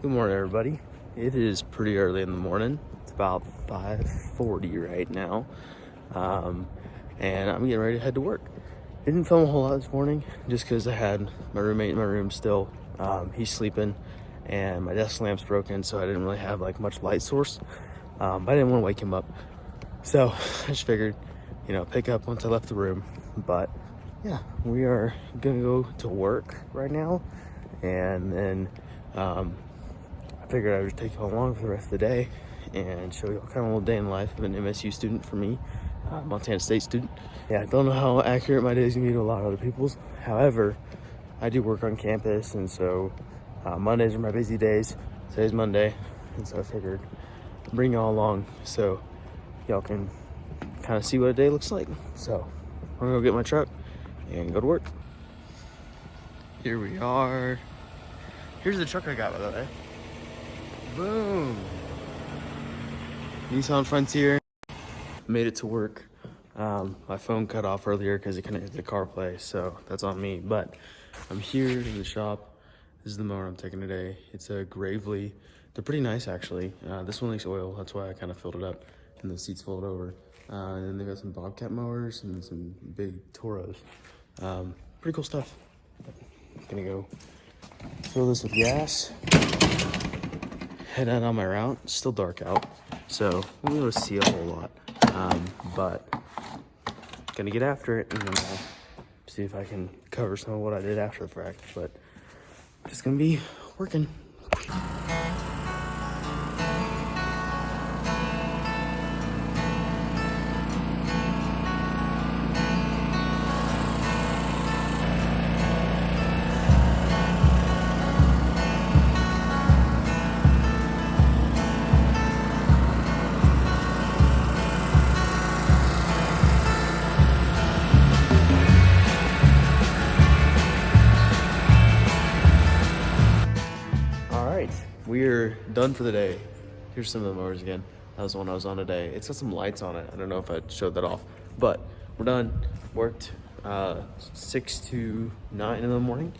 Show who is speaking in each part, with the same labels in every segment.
Speaker 1: Good morning, everybody. It is pretty early in the morning. It's about 5:40 right now, and I'm getting ready to head to work. Didn't film a whole lot this morning just because I had my roommate in my room still. He's sleeping, and my desk lamp's broken, so I didn't really have like much light source. But I didn't want to wake him up, so I just figured, pick up once I left the room. But yeah, we are gonna go to work right now, and then I figured I would take you along for the rest of the day and show you kind of a little day in the life of an MSU student for me, Montana State student. Yeah, I don't know how accurate my days can be to a lot of other people's. However, I do work on campus, and so Mondays are my busy days. Today's Monday, and so I figured I'd bring y'all along so y'all can kind of see what a day looks like. So I'm gonna go get my truck and go to work. Here we are. Here's the truck I got, by the way. Boom. Nissan Frontier. Made it to work. My phone cut off earlier because it connected to CarPlay, so that's on me. But I'm here in the shop. This is the mower I'm taking today. It's a Gravely. They're pretty nice, actually. This one leaks oil. That's why I kind of filled it up, and the seats folded over. And then they got some Bobcat mowers and some big Toros. Pretty cool stuff. Gonna go fill this with gas. Head out on my route. It's still dark out, so I won't be able to see a whole lot. But gonna get after it, and then I'll see if I can cover some of what I did after the fact. But just gonna be working. We're done for the day. Here's some of the mowers again. That was the one I was on today. It's got some lights on it. I don't know if I showed that off, but we're done. Worked 6 to 9 in the morning.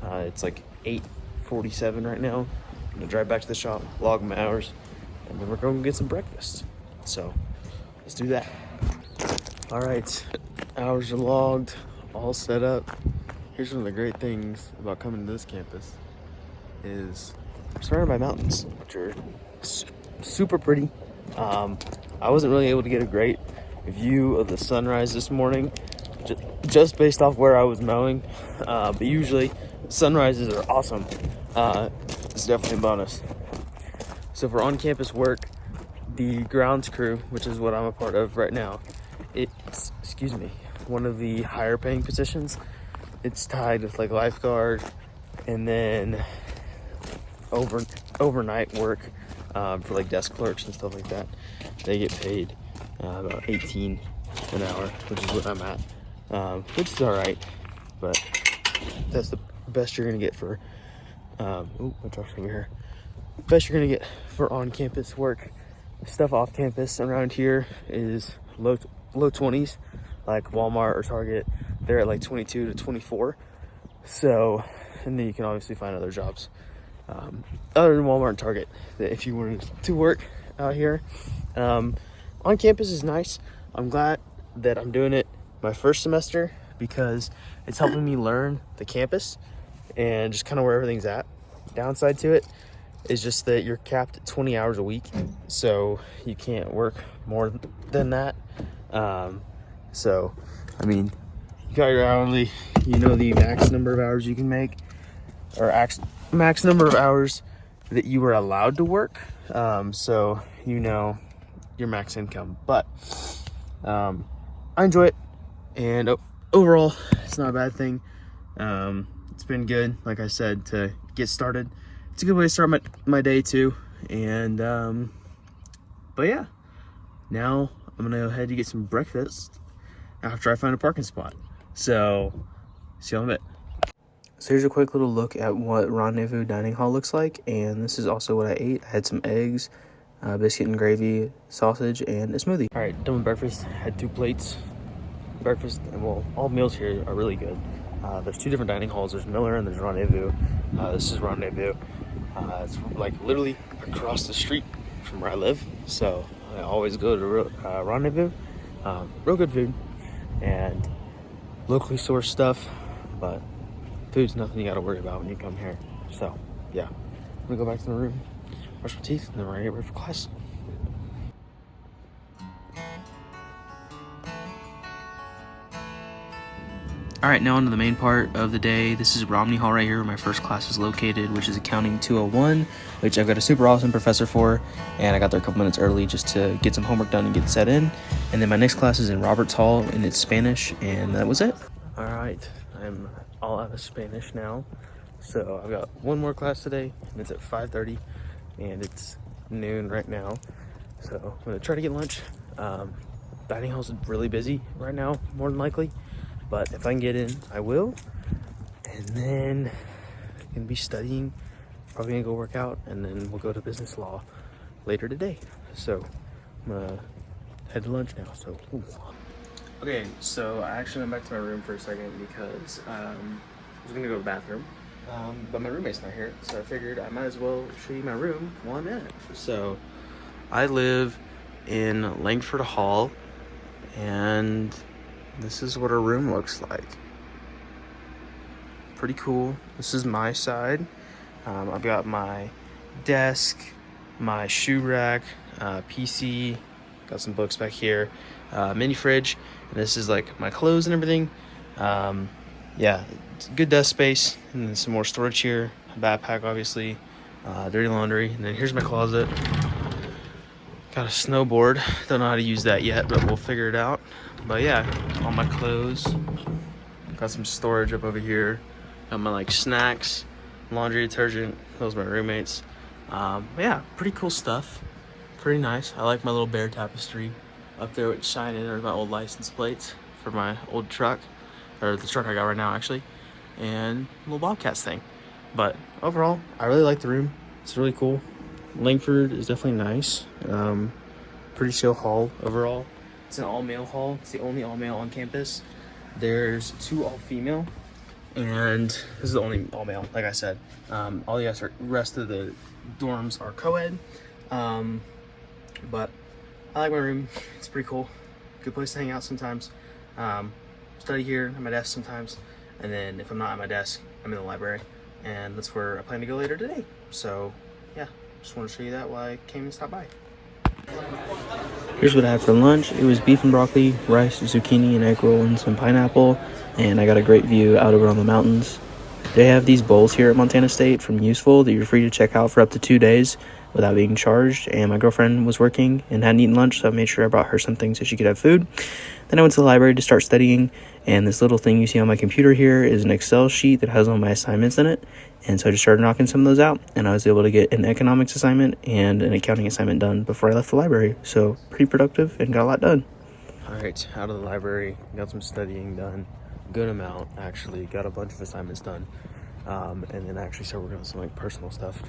Speaker 1: It's like 8:47 right now. I'm gonna drive back to the shop, log my hours, and then we're going to get some breakfast. So let's do that. All right, hours are logged, all set up. Here's one of the great things about coming to this campus is surrounded by mountains, which are super pretty. I wasn't really able to get a great view of the sunrise this morning, just based off where I was mowing. But usually sunrises are awesome. It's definitely a bonus. So for on-campus work, the grounds crew, which is what I'm a part of right now, it's one of the higher paying positions. It's tied with like lifeguard, and then overnight work for like desk clerks and stuff like that. They get paid about 18 an hour, which is what I'm at, which is all right, but that's the best you're gonna get for my truck's over here. Best you're gonna get for on-campus work. Stuff off campus around here is low 20s, like Walmart or Target. They're at like 22 to 24. So, and then you can obviously find other jobs other than Walmart and Target if you wanted to work out here. On campus is nice. I'm glad that I'm doing it my first semester because it's helping me learn the campus and just kind of where everything's at. Downside to it is just that you're capped at 20 hours a week, so you can't work more than that. So I mean, you got your hourly, the max number of hours you can make, or max number of hours that you were allowed to work, so your max income. But I enjoy it, and overall it's not a bad thing. It's been good, like I said, to get started. It's a good way to start my day too. And but yeah, now I'm gonna go ahead and get some breakfast after I find a parking spot. So see you in a bit. So here's a quick little look at what Rendezvous Dining Hall looks like, and this is also what I ate. I had some eggs, biscuit and gravy, sausage, and a smoothie. All right, done with breakfast. Had 2 plates. Breakfast, and well, all meals here are really good. There's 2 different dining halls. There's Miller and there's Rendezvous. This is Rendezvous. It's like literally across the street from where I live, so I always go to Rendezvous. Real good food and locally sourced stuff, but food's nothing you gotta worry about when you come here. So yeah, I'm gonna go back to my room, brush my teeth, and then we're gonna get ready for class. All right, now on to the main part of the day. This is Romney Hall right here where my first class is located, which is Accounting 201, which I've got a super awesome professor for, and I got there a couple minutes early just to get some homework done and get set in. And then my next class is in Roberts Hall, and it's Spanish, and that was it. All right, I'm all out of Spanish now. So I've got one more class today, and it's at 5:30, and it's noon right now. So I'm gonna try to get lunch. Dining hall's really busy right now, more than likely. But if I can get in, I will. And then I'm gonna be studying, probably gonna go work out, and then we'll go to business law later today. So I'm gonna head to lunch now, so. Ooh. Okay, so I actually went back to my room for a second because I was gonna go to the bathroom, but my roommate's not here. So I figured I might as well show you my room while I'm at it. So I live in Langford Hall, and this is what our room looks like. Pretty cool. This is my side. I've got my desk, my shoe rack, PC, got some books back here, mini fridge, and this is like my clothes and everything. Yeah, it's a good desk space, and then some more storage here, a backpack obviously, dirty laundry, and then here's my closet. Got a snowboard, don't know how to use that yet, but we'll figure it out. But yeah, all my clothes. Got some storage up over here. Got my like snacks, laundry detergent. Those are my roommates. Yeah, pretty cool stuff. Pretty nice. I like my little bear tapestry up there with shining, or my old license plates for my old truck, or the truck I got right now actually, and a little Bobcats thing. But overall, I really like the room. It's really cool. Langford is definitely nice. Pretty chill hall overall. It's an all-male hall. It's the only all-male on campus. There's 2 all-female, and this is the only all-male, like I said. All the rest of the dorms are co-ed. But I like my room. It's pretty cool. Good place to hang out sometimes. Study here at my desk sometimes, and then if I'm not at my desk, I'm in the library, and that's where I plan to go later today. So yeah, just want to show you that while I came and stopped by. Here's what I had for lunch. It was beef and broccoli, rice, zucchini, and egg roll, and some pineapple. And I got a great view out over on the mountains. They have these bowls here at Montana State from Useful that you're free to check out for up to 2 days without being charged. And my girlfriend was working and hadn't eaten lunch, so I made sure I brought her something so she could have food. Then I went to the library to start studying, and this little thing you see on my computer here is an Excel sheet that has all my assignments in it. And so I just started knocking some of those out, and I was able to get an economics assignment and an accounting assignment done before I left the library. So pretty productive and got a lot done. All right, out of the library, got some studying done. Good amount, actually. Got a bunch of assignments done. And then I actually started working on some like personal stuff,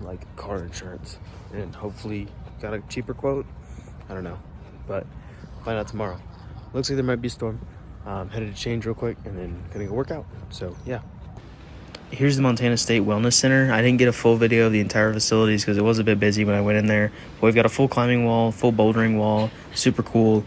Speaker 1: like car insurance, and hopefully got a cheaper quote. I don't know, but find out tomorrow. Looks like there might be a storm. Headed to change real quick, and then gonna go work out. So yeah. Here's the Montana State Wellness Center. I didn't get a full video of the entire facilities because it was a bit busy when I went in there. But we've got a full climbing wall, full bouldering wall, super cool,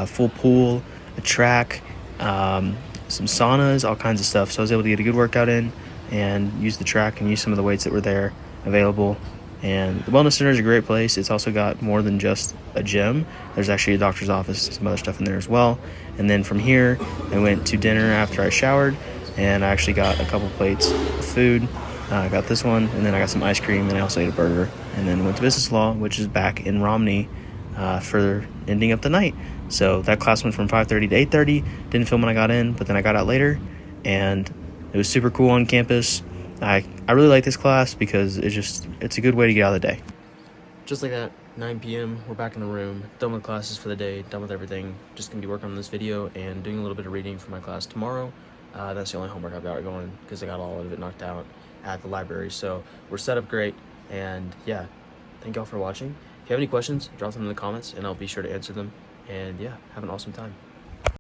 Speaker 1: full pool, a track, some saunas, all kinds of stuff. So I was able to get a good workout in and use the track and use some of the weights that were there available. And the Wellness Center is a great place. It's also got more than just a gym. There's actually a doctor's office and some other stuff in there as well. And then from here, I went to dinner after I showered, and I actually got a couple plates of food. I got this one, and then I got some ice cream, and I also ate a burger. And then went to business law, which is back in Romney for ending up the night. So that class went from 5:30 to 8:30. Didn't film when I got in, but then I got out later, and it was super cool on campus. I really like this class because it's a good way to get out of the day. Just like that, 9 p.m., we're back in the room, done with classes for the day, done with everything. Just gonna be working on this video and doing a little bit of reading for my class tomorrow. That's the only homework I've got going because I got all of it knocked out at the library. So we're set up great, and yeah, thank y'all for watching. If you have any questions, drop them in the comments and I'll be sure to answer them. And yeah, have an awesome time.